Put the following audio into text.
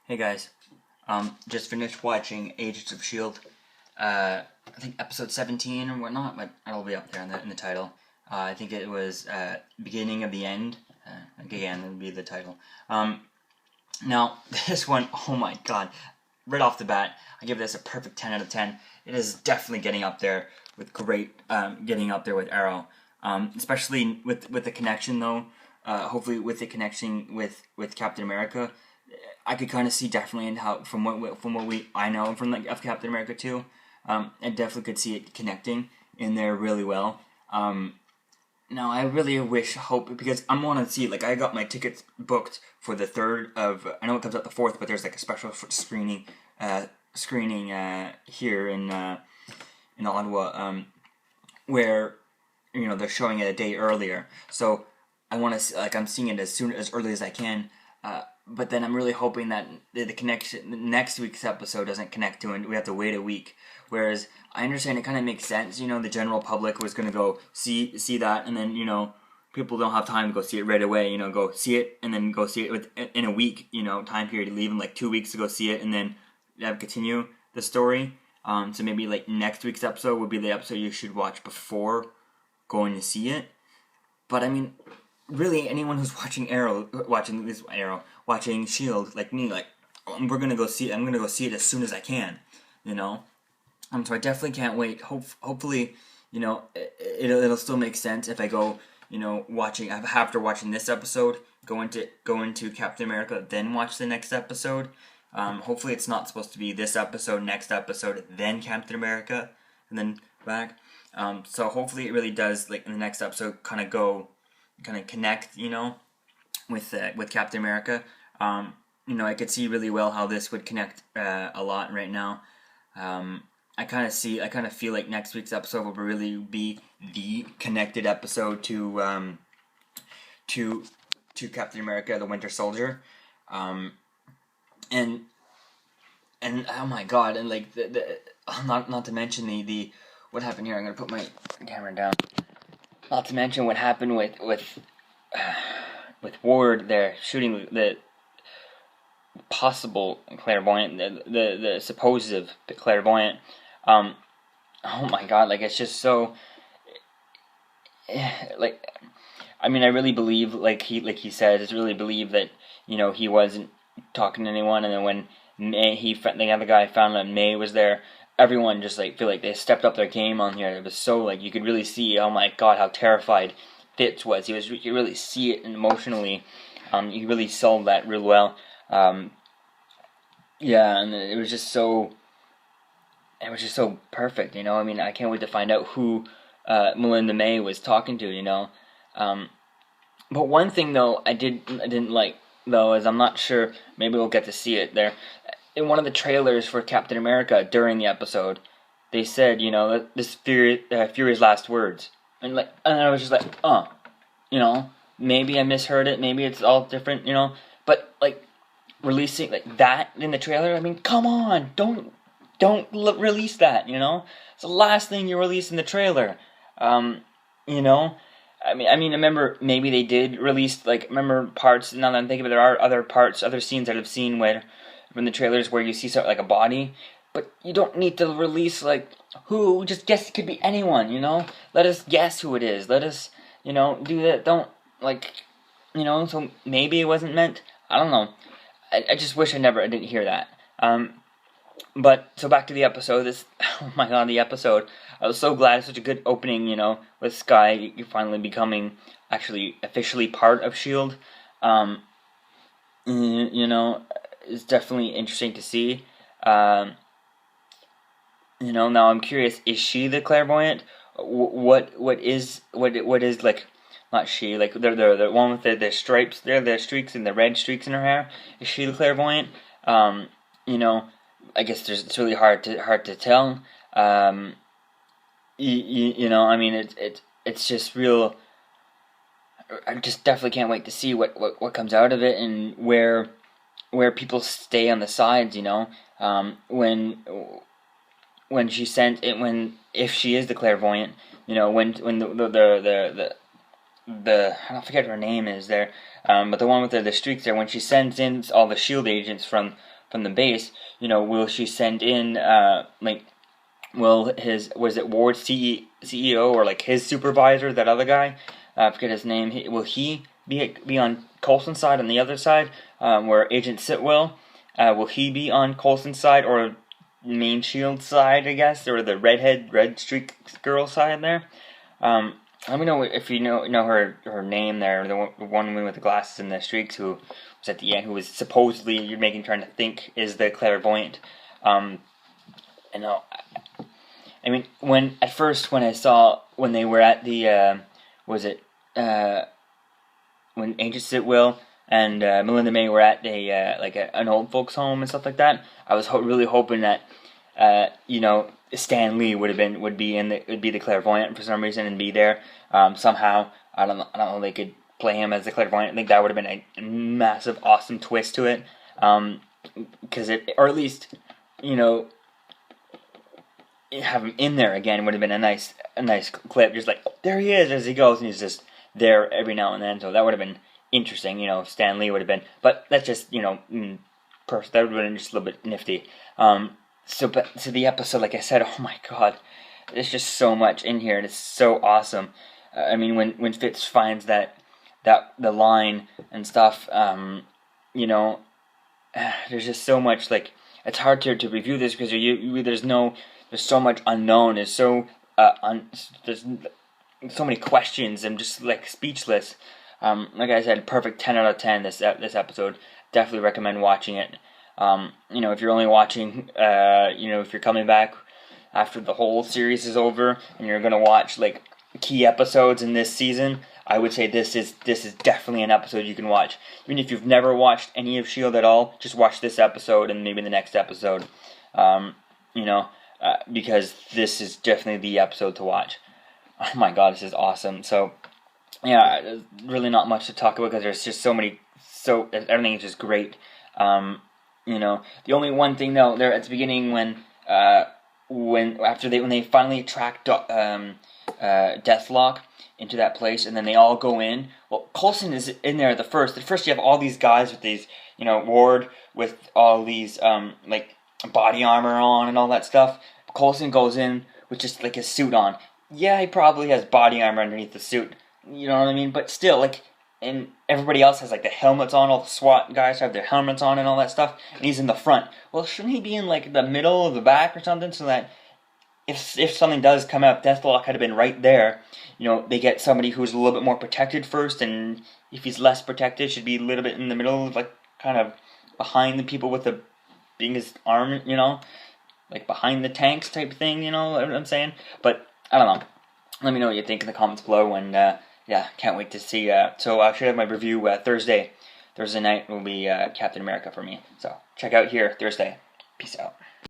Hey guys, just finished watching Agents of S.H.I.E.L.D. I think episode 17 or whatnot, but it'll be up there in the title. I think it was Beginning of the End. Again, it'll be the title. Now, this one, oh my god, right off the bat, I give this a perfect 10 out of 10. It is definitely getting up there with getting up there with Arrow. Especially with the connection though, hopefully with the connection with Captain America. I could kind of see definitely in how from what I know from of Captain America 2, I definitely could see it connecting in there really well. Now I really hope because I'm want to see, like, I got my tickets booked for the 3rd of, I know it comes out the 4th, but there's like a special screening here in Ottawa, where they're showing it a day earlier. So I want to, like, I'm seeing it as early as I can. But then I'm really hoping that the connection, next week's episode doesn't connect to it. We have to wait a week. Whereas I understand it kind of makes sense. The general public was going to go see that, and then people don't have time to go see it right away. Go see it and then go see it in a week. Time period. Leave in like 2 weeks to go see it, and then continue the story. So maybe like next week's episode would be the episode you should watch before going to see it. But I mean, really, anyone who's watching watching S.H.I.E.L.D. like me, like, I'm gonna go see it as soon as I can, So I definitely can't wait. Hopefully, it'll still make sense if I go, after watching this episode, go into Captain America, then watch the next episode. Hopefully it's not supposed to be this episode, next episode, then Captain America, and then back. So hopefully it really does, like, in the next episode, kind of connect, with Captain America. I could see really well how this would connect a lot right now. I kind of feel like next week's episode will really be the connected episode to Captain America: The Winter Soldier, and oh my god, and like the not to mention the what happened here. I'm gonna put my camera down. Not to mention what happened with Ward there shooting the possible clairvoyant, the supposed clairvoyant. Oh my god, like, it's just so, like, I mean, I really believe, like he said, I really believe that he wasn't talking to anyone, and then when the other guy found that May was there, everyone just like feel like they stepped up their game on here. It was so, like, you could really see, oh my god, how terrified Fitz was. You could really see it emotionally. He really sold that real well. Yeah, and it was just so perfect. I mean, I can't wait to find out who Melinda May was talking to. But one thing though I didn't like though is, I'm not sure. Maybe we'll get to see it there. In one of the trailers for Captain America during the episode, they said, this Fury's last words, and I was just like, maybe I misheard it, maybe it's all different, but like releasing like that in the trailer, I mean, come on, don't release that, it's the last thing you release in the trailer, I mean, I remember maybe they did release, like, remember parts, now that I'm thinking of it, there are other scenes that I've seen from the trailers where you see something like a body, but you don't need to release, like, who, just guess, it could be anyone, let us guess who it is, let us, do that, don't, like, so maybe it wasn't meant, I don't know, I just wish I didn't hear that, but, so back to the episode, oh my god, the episode, I was so glad, it's such a good opening, with Skye, you're finally becoming, actually, officially part of S.H.I.E.L.D., it's definitely interesting to see, now I'm curious, is she the clairvoyant? What is, like, not she, like, the one with the stripes there, the streaks and the red streaks in her hair, is she the clairvoyant? I guess it's really hard to tell, I mean, it's just real, I just definitely can't wait to see what comes out of it, and where people stay on the sides, when she sent it, if she is the clairvoyant, when the I don't forget her name is there, but the one with the streaks there, when she sends in all the S.H.I.E.L.D. agents from from the base, will she send in will Ward CEO or like his supervisor, that other guy, I forget his name, will he be on Coulson's side, on the other side, where Agent Sitwell, will he be on Coulson's side or main Shield side, I guess, or the red streak girl side there? Let me know if you know her name there, the one woman with the glasses and the streaks who was at the end, who was supposedly you're trying to think is the clairvoyant. I mean, when I saw when they were at the when Agent Sitwell and Melinda May were at an old folks home and stuff like that, I was really hoping that Stan Lee would be the clairvoyant for some reason and be there somehow. I don't know. They could play him as the clairvoyant. I think that would have been a massive, awesome twist to it. Or at least have him in there again would have been a nice clip. Just like there he is as he goes, and he's just there every now and then. So that would have been interesting. Stan Lee would have been, but that's just that would have been just a little bit nifty. So the episode, like I said, oh my god, there's just so much in here, and it's so awesome. I mean, when Fitz finds that the line and stuff, there's just so much, like, it's hard to review this because there's so much unknown. There's there's so many questions. I'm just like speechless. Like I said, perfect 10 out of 10. This episode, definitely recommend watching it. If you're only watching, if you're coming back after the whole series is over and you're gonna watch like key episodes in this season, I would say this is definitely an episode you can watch. Even if you've never watched any of S.H.I.E.L.D. at all, just watch this episode and maybe the next episode. Because this is definitely the episode to watch. Oh my god, this is awesome. So, yeah, there's really not much to talk about because there's just everything is just great. The only one thing though, there at the beginning when they finally track Deathlock into that place, and then they all go in. Well, Coulson is in there at first. At first, you have all these guys with these, Ward with all these body armor on and all that stuff. Coulson goes in with just like his suit on. Yeah, he probably has body armor underneath the suit. You know what I mean? But still, and everybody else has like the helmets on. All the SWAT guys have their helmets on and all that stuff. And he's in the front. Well, shouldn't he be in like the middle of the back or something, so that if something does come out, Deathlock had been right there. They get somebody who's a little bit more protected first, and if he's less protected, should be a little bit in the middle, like kind of behind the people with the being his arm, like behind the tanks type thing. You know what I'm saying? But I don't know. Let me know what you think in the comments below, and can't wait to see. So I should have my review Thursday. Thursday night will be Captain America for me. So check out here Thursday. Peace out.